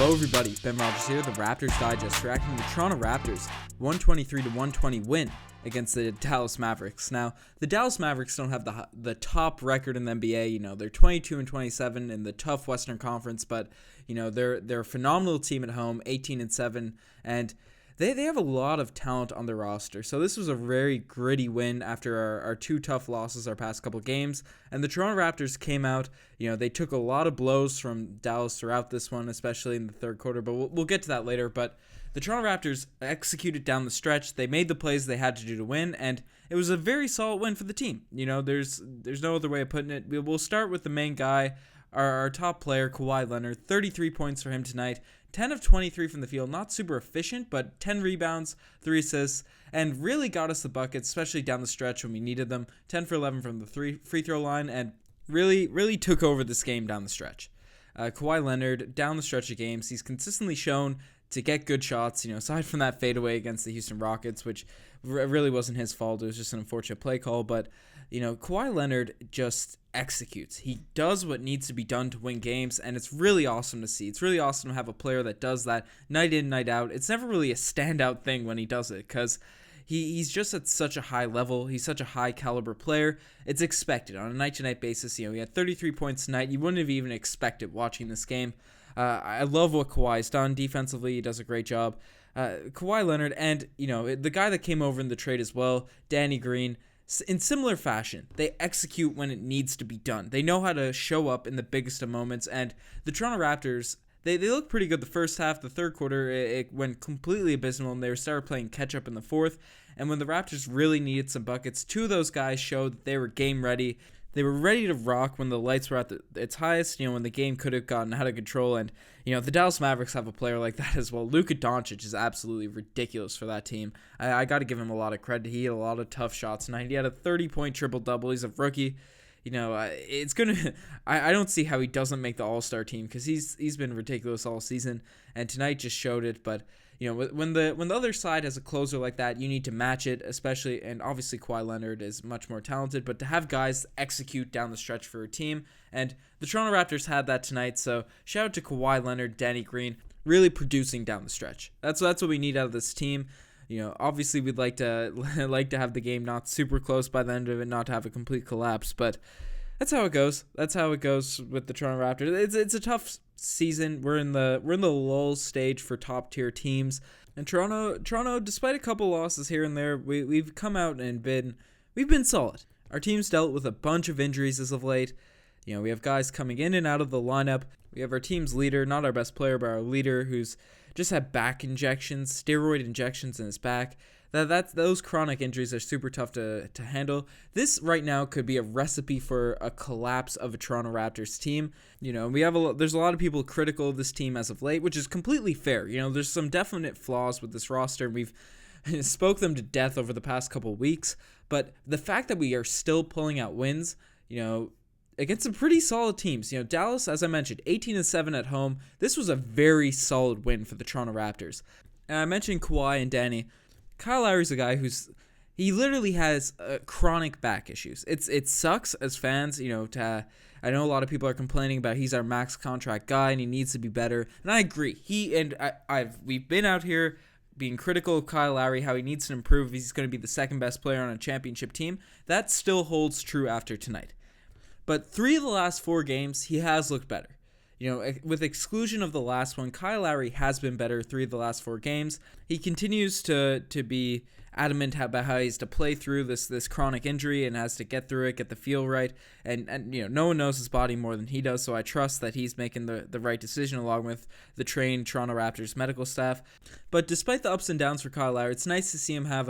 Hello everybody, Ben Rogers here, the Raptors Digest, reacting to the Toronto Raptors 123-120 win against the Dallas Mavericks. Now, the Dallas Mavericks don't have the top record in the NBA. You know, they're 22-27 in the tough Western Conference, but you know they're a phenomenal team at home, 18-7, and they have a lot of talent on their roster. So this was a very gritty win after our two tough losses our past couple games. And the Toronto Raptors came out, you know, they took a lot of blows from Dallas throughout this one, especially in the third quarter, but we'll get to that later. But the Toronto Raptors executed down the stretch. They made the plays they had to do to win, and it was a very solid win for the team. You know, there's no other way of putting it. We'll start with the main guy, our top player, Kawhi Leonard. 33 points for him tonight. 10 of 23 from the field, not super efficient, but 10 rebounds, 3 assists, and really got us the buckets, especially down the stretch when we needed them. 10 for 11 from the free throw line, and really took over this game down the stretch. Kawhi Leonard, down the stretch of games, he's consistently shown to get good shots, you know, aside from that fadeaway against the Houston Rockets, which really wasn't his fault. It was just an unfortunate play call, but you know, Kawhi Leonard just executes. He does what needs to be done to win games, and it's really awesome to see. It's really awesome to have a player that does that night in, night out. It's never really a standout thing when he does it, because he's just at such a high level. He's such a high caliber player. It's expected on a night-to-night basis. You know, he had 33 points tonight. You wouldn't have even expected watching this game. I love what Kawhi's done defensively. He does a great job. Kawhi Leonard and, you know, the guy that came over in the trade as well, Danny Green, in similar fashion, they execute when it needs to be done. They know how to show up in the biggest of moments, and the Toronto Raptors, they look pretty good the first half. The third quarter, it went completely abysmal, and they started playing catch-up in the fourth, and when the Raptors really needed some buckets, two of those guys showed that they were game ready. They were ready to rock when the lights were at its highest, you know, when the game could have gotten out of control. And, you know, the Dallas Mavericks have a player like that as well. Luka Doncic is absolutely ridiculous for that team. I got to give him a lot of credit. He had a lot of tough shots tonight. He had a 30-point triple-double. He's a rookie. You know, it's going to – I don't see how he doesn't make the All-Star team, because he's been ridiculous all season, and tonight just showed it. But you know, when the other side has a closer like that, you need to match it, especially, and obviously Kawhi Leonard is much more talented, but to have guys execute down the stretch for a team, and the Toronto Raptors had that tonight, so shout out to Kawhi Leonard, Danny Green, really producing down the stretch. That's what we need out of this team. You know, obviously we'd like to have the game not super close by the end of it, not to have a complete collapse, but that's how it goes. That's how it goes with the Toronto Raptors. It's a tough season. We're in the lull stage for top tier teams, and Toronto, despite a couple losses here and there, we've come out and we've been solid. Our team's dealt with a bunch of injuries as of late. You know, we have guys coming in and out of the lineup. We have our team's leader, not our best player, but our leader, who's just had back injections, steroid injections in his back. Those chronic injuries are super tough to handle. This right now could be a recipe for a collapse of a Toronto Raptors team. You know, there's a lot of people critical of this team as of late, which is completely fair. You know, there's some definite flaws with this roster, and we've spoke them to death over the past couple weeks. But the fact that we are still pulling out wins, you know, against some pretty solid teams. You know, Dallas, as I mentioned, 18-7 at home. This was a very solid win for the Toronto Raptors. And I mentioned Kawhi and Danny. Kyle Lowry's a guy he literally has chronic back issues. It sucks as fans, you know. I know a lot of people are complaining about he's our max contract guy and he needs to be better, and I agree. We've been out here being critical of Kyle Lowry, how he needs to improve if he's going to be the second best player on a championship team. That still holds true after tonight. But 3 of the last 4 games, he has looked better. You know, with exclusion of the last one, Kyle Lowry has been better 3 of the last 4 games. He continues to be adamant about how he has to play through this chronic injury and has to get through it, get the feel right. And you know, no one knows his body more than he does, so I trust that he's making the right decision along with the trained Toronto Raptors medical staff. But despite the ups and downs for Kyle Lowry, it's nice to see him have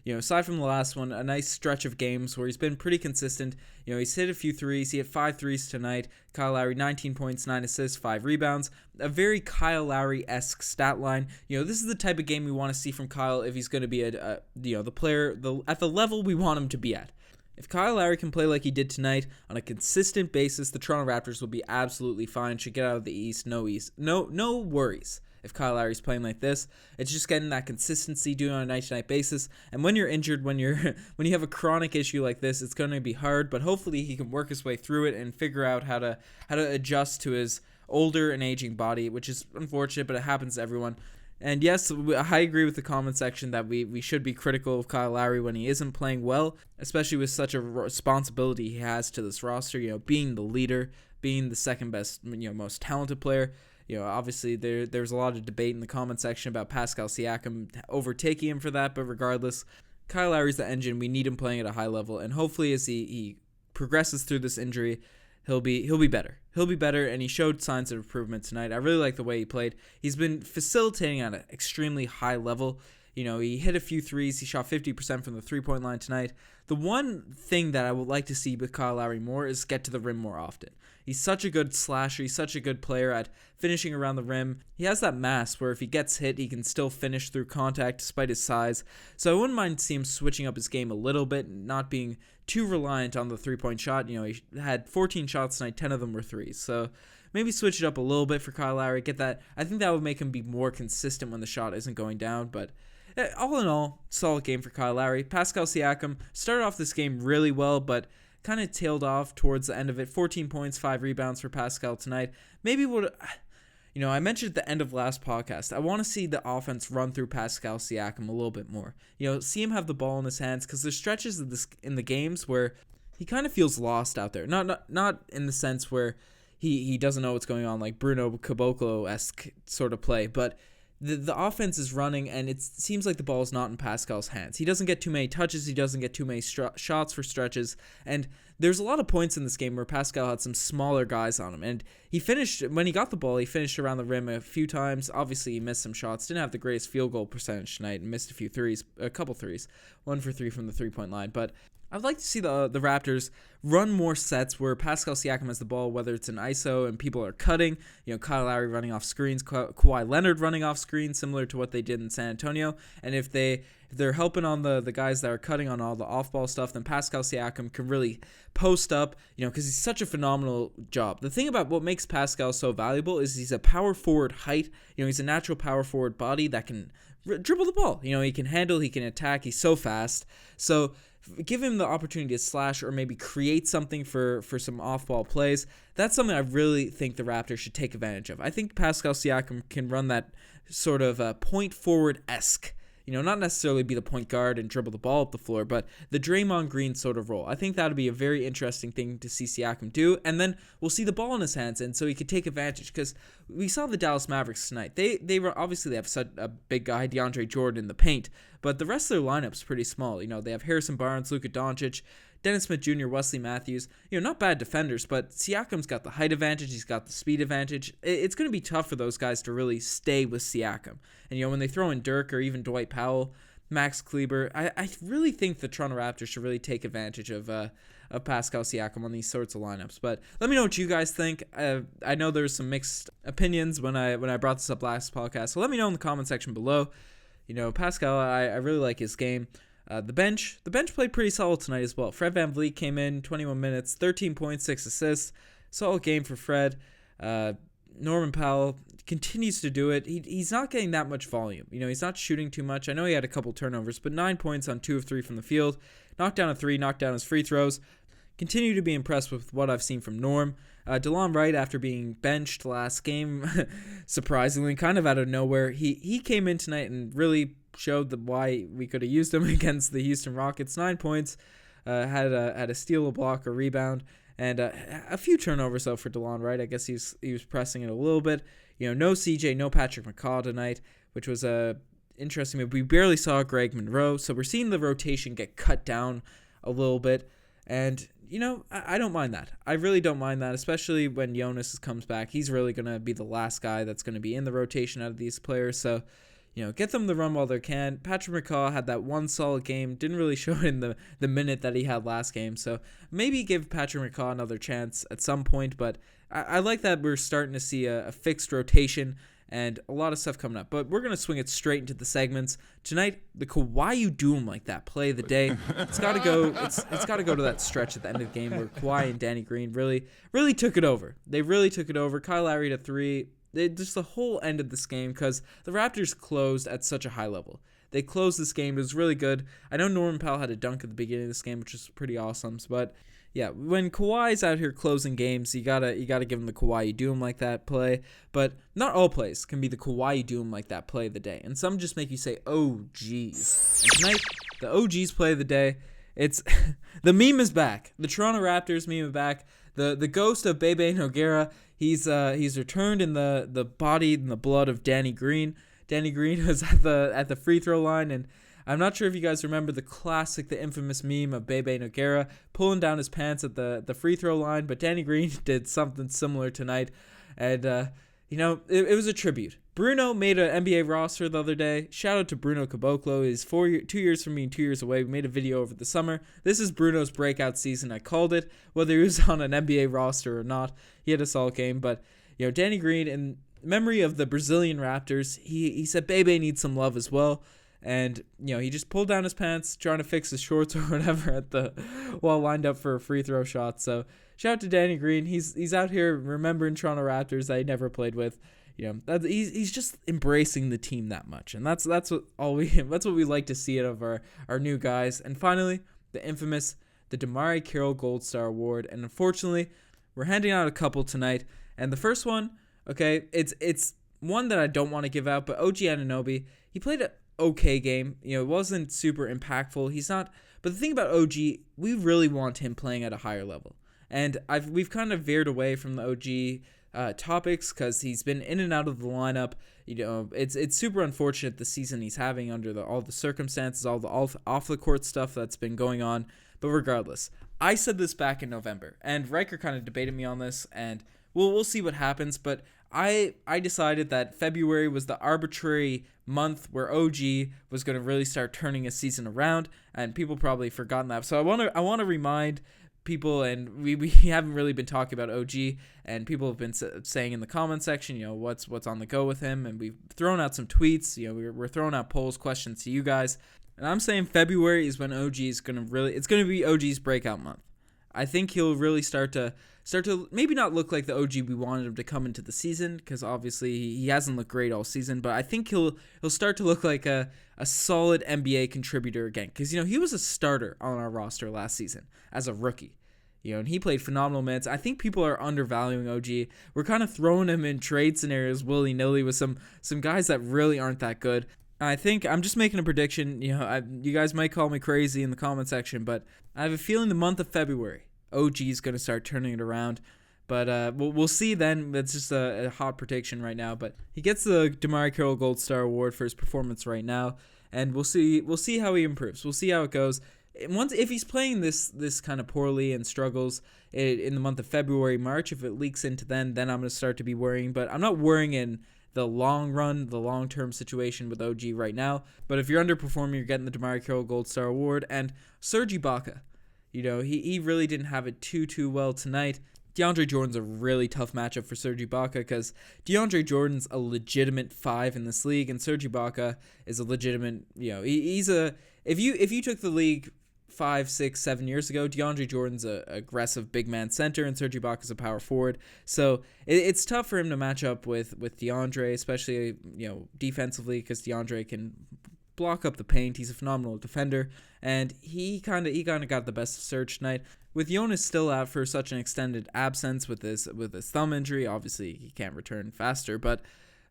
aside from the last one, a nice stretch of games where he's been pretty consistent. You know, he's hit a few threes. He hit 5 threes tonight. Kyle Lowry, 19 points, 9 assists, 5 rebounds. A very Kyle Lowry-esque stat line. You know, this is the type of game we want to see from Kyle if he's going to be the player at the level we want him to be at. If Kyle Lowry can play like he did tonight on a consistent basis, the Toronto Raptors will be absolutely fine. Should get out of the East. No worries. If Kyle Lowry's playing like this, it's just getting that consistency, doing it on a night-to-night basis. And when you're injured, when you have a chronic issue like this, it's going to be hard. But hopefully he can work his way through it and figure out how to adjust to his older and aging body, which is unfortunate, but it happens to everyone. And yes, I agree with the comment section that we should be critical of Kyle Lowry when he isn't playing well, especially with such a responsibility he has to this roster, being the leader, being the second best, most talented player. Obviously there's a lot of debate in the comment section about Pascal Siakam overtaking him for that, but regardless, Kyle Lowry's the engine. We need him playing at a high level, and hopefully as he progresses through this injury, he'll be better. He'll be better, and he showed signs of improvement tonight. I really like the way he played. He's been facilitating at an extremely high level. He hit a few threes. He shot 50% from the three-point line tonight. The one thing that I would like to see with Kyle Lowry more is get to the rim more often. He's such a good slasher. He's such a good player at finishing around the rim. He has that mass where if he gets hit, he can still finish through contact despite his size. So I wouldn't mind seeing him switching up his game a little bit, not being too reliant on the three-point shot. He had 14 shots tonight, 10 of them were threes. So maybe switch it up a little bit for Kyle Lowry. Get that. I think that would make him be more consistent when the shot isn't going down. But all in all, solid game for Kyle Lowry. Pascal Siakam started off this game really well, but kind of tailed off towards the end of it. 14 points, 5 rebounds for Pascal tonight. Maybe I mentioned at the end of last podcast, I want to see the offense run through Pascal Siakam a little bit more. See him have the ball in his hands, because there's stretches of this in the games where he kind of feels lost out there. Not in the sense where he doesn't know what's going on, like Bruno Caboclo-esque sort of play, but the offense is running, and it seems like the ball is not in Pascal's hands. He doesn't get too many touches. He doesn't get too many shots for stretches. And there's a lot of points in this game where Pascal had some smaller guys on him. And when he got the ball, he finished around the rim a few times. Obviously, he missed some shots. Didn't have the greatest field goal percentage tonight and missed a couple threes. 1 for 3 from the three-point line. But I'd like to see the Raptors run more sets where Pascal Siakam has the ball, whether it's an ISO and people are cutting, Kyle Lowry running off screens, Kawhi Leonard running off screens, similar to what they did in San Antonio. And if they're helping on the guys that are cutting on all the off-ball stuff, then Pascal Siakam can really post up, because he's such a phenomenal job. The thing about what makes Pascal so valuable is he's a power forward height. He's a natural power forward body that can dribble the ball. He can handle, he can attack, he's so fast. So give him the opportunity to slash or maybe create something for some off-ball plays. That's something I really think the Raptors should take advantage of. I think Pascal Siakam can run that sort of point forward-esque, not necessarily be the point guard and dribble the ball up the floor, but the Draymond Green sort of role. I think that would be a very interesting thing to see Siakam do, and then we'll see the ball in his hands, and so he could take advantage, because we saw the Dallas Mavericks tonight. They were obviously, they have such a big guy, DeAndre Jordan, in the paint, but the rest of their lineup's pretty small. They have Harrison Barnes, Luka Doncic, Dennis Smith Jr., Wesley Matthews, not bad defenders, but Siakam's got the height advantage, he's got the speed advantage. It's going to be tough for those guys to really stay with Siakam. And, when they throw in Dirk or even Dwight Powell, Max Kleber, I really think the Toronto Raptors should really take advantage of Pascal Siakam on these sorts of lineups. But let me know what you guys think. I know there's some mixed opinions when I brought this up last podcast, so let me know in the comment section below. Pascal, I really like his game. The bench played pretty solid tonight as well. Fred VanVleet came in, 21 minutes, 13.6 assists. Solid game for Fred. Norman Powell continues to do it. He's not getting that much volume. He's not shooting too much. I know he had a couple turnovers, but 9 points on 2 of 3 from the field. Knocked down a 3, knocked down his free throws. Continue to be impressed with what I've seen from Norm. DeLon Wright, after being benched last game, surprisingly, kind of out of nowhere, he came in tonight and really showed why we could have used him against the Houston Rockets. 9 points, had a steal, a block, a rebound, and a few turnovers though for DeLon Wright. I guess he was pressing it a little bit. No CJ, no Patrick McCaw tonight, which was interesting. We barely saw Greg Monroe, so we're seeing the rotation get cut down a little bit, and I don't mind that. I really don't mind that, especially when Jonas comes back. He's really going to be the last guy that's going to be in the rotation out of these players. So, get them the run while they can. Patrick McCaw had that one solid game. Didn't really show it in the minute that he had last game. So maybe give Patrick McCaw another chance at some point. But I like that we're starting to see a fixed rotation and a lot of stuff coming up. But we're going to swing it straight into the segments. Tonight, the Kawhi You Doom like that play of the day. It's got to go It's got to go to that stretch at the end of the game where Kawhi and Danny Green really took it over. They really took it over. Kyle Lowry to 3. Just the whole end of this game, because the Raptors closed at such a high level. They closed this game. It was really good. I know Norman Powell had a dunk at the beginning of this game, which was pretty awesome. But Yeah, when Kawhi's out here closing games, you gotta give him the Kawhi you do him like that play. But not all plays can be the Kawhi you do him like that play of the day. And some just make you say, oh, geez. And tonight, the OG's play of the day, it's the meme is back. The Toronto Raptors meme is back. The ghost of Bebe Nogueira, he's returned in the body and the blood of Danny Green. Danny Green was at the free throw line, and I'm not sure if you guys remember the infamous meme of Bebe Nogueira pulling down his pants at the free throw line, but Danny Green did something similar tonight, and it was a tribute. Bruno made an NBA roster the other day. Shout out to Bruno Caboclo. He's 2 years from being 2 years away. We made a video over the summer. This is Bruno's breakout season. I called it, whether he was on an NBA roster or not. He had a solid game, but Danny Green, in memory of the Brazilian Raptors, he said Bebe needs some love as well. And, he just pulled down his pants, trying to fix his shorts or whatever while lined up for a free throw shot. So shout out to Danny Green. He's out here remembering Toronto Raptors that he never played with. He's just embracing the team that much. And that's what we like to see out of our new guys. And finally, the infamous, the Damari Carroll Gold Star Award. And unfortunately, we're handing out a couple tonight. And the first one, okay, it's one that I don't want to give out, but OG Anunoby, he played a okay game. It wasn't super impactful. He's not, but the thing about OG, we really want him playing at a higher level. And we've kind of veered away from the OG topics because he's been in and out of the lineup. It's super unfortunate the season he's having under all the circumstances, all the off the court stuff that's been going on. But regardless, I said this back in November, and Riker kind of debated me on this, and we'll see what happens. But I decided that February was the arbitrary month where OG was going to really start turning his season around, and people probably forgotten that. So I want to remind people, and we haven't really been talking about OG, and people have been saying in the comment section, what's on the go with him, and we've thrown out some tweets. We're throwing out polls, questions to you guys, and I'm saying February is when OG is it's going to be OG's breakout month. I think he'll really start to maybe not look like the OG we wanted him to come into the season, because obviously he hasn't looked great all season, but I think he'll start to look like a solid NBA contributor again, because he was a starter on our roster last season as a rookie, and he played phenomenal minutes. I think people are undervaluing OG. We're kind of throwing him in trade scenarios willy-nilly with some guys that really aren't that good. I think I'm just making a prediction. You guys might call me crazy in the comment section, but I have a feeling the month of February, OG is going to start turning it around. But we'll see then. That's just a hot prediction right now. But he gets the Damari Carroll Gold Star Award for his performance right now, and we'll see how he improves. We'll see how it goes. If he's playing this kind of poorly and struggles in the month of February, March, if it leaks into then I'm going to start to be worrying. But I'm not worrying in the long run, the long-term situation with OG right now. But if you're underperforming, you're getting the Damari Carroll Gold Star Award. And Serge Ibaka, he really didn't have it too well tonight. DeAndre Jordan's a really tough matchup for Serge Ibaka, because DeAndre Jordan's a legitimate 5 in this league, and Serge Ibaka is a legitimate, he's a, if you took the league 5, 6, 7 years ago, DeAndre Jordan's a aggressive big man center, and Serge Ibaka's a power forward. So it's tough for him to match up with DeAndre, especially defensively, because DeAndre can block up the paint. He's a phenomenal defender, and he kind of got the best of Serge tonight. With Jonas still out for such an extended absence with his thumb injury, obviously he can't return faster, but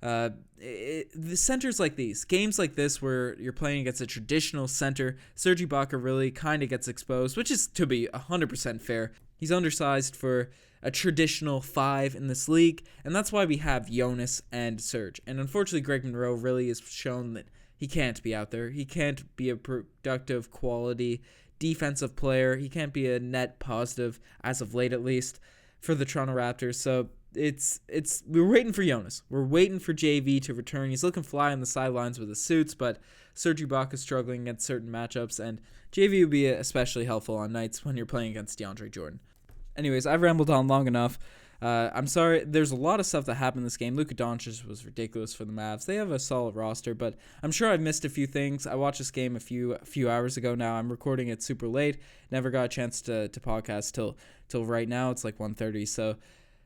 the centers like these, games like this where you're playing against a traditional center, Serge Ibaka really kind of gets exposed, which is, to be 100% fair. He's undersized for a traditional 5 in this league, and that's why we have Jonas and Serge. And unfortunately, Greg Monroe really has shown that he can't be out there. He can't be a productive, quality defensive player. He can't be a net positive, as of late at least, for the Toronto Raptors. So we're waiting for Jonas. We're waiting for JV to return. He's looking fly on the sidelines with his suits, but Serge Ibaka is struggling against certain matchups, and JV would be especially helpful on nights when you're playing against DeAndre Jordan. Anyways, I've rambled on long enough. I'm sorry. There's a lot of stuff that happened in this game. Luka Doncic was ridiculous for the Mavs. They have a solid roster, but I'm sure I've missed a few things. I watched this game a few hours ago now. I'm recording it super late. Never got a chance to podcast till right now. It's like 1:30. So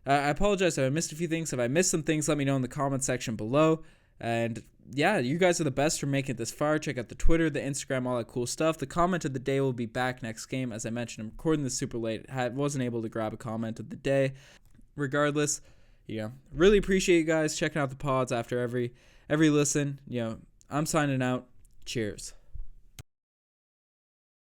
I apologize if I missed a few things. If I missed some things, let me know in the comment section below. And yeah, you guys are the best for making it this far. Check out the Twitter, the Instagram, all that cool stuff. The comment of the day will be back next game. As I mentioned, I'm recording this super late. Wasn't able to grab a comment of the day. Regardless, really appreciate you guys checking out the pods after every listen. I'm signing out. Cheers.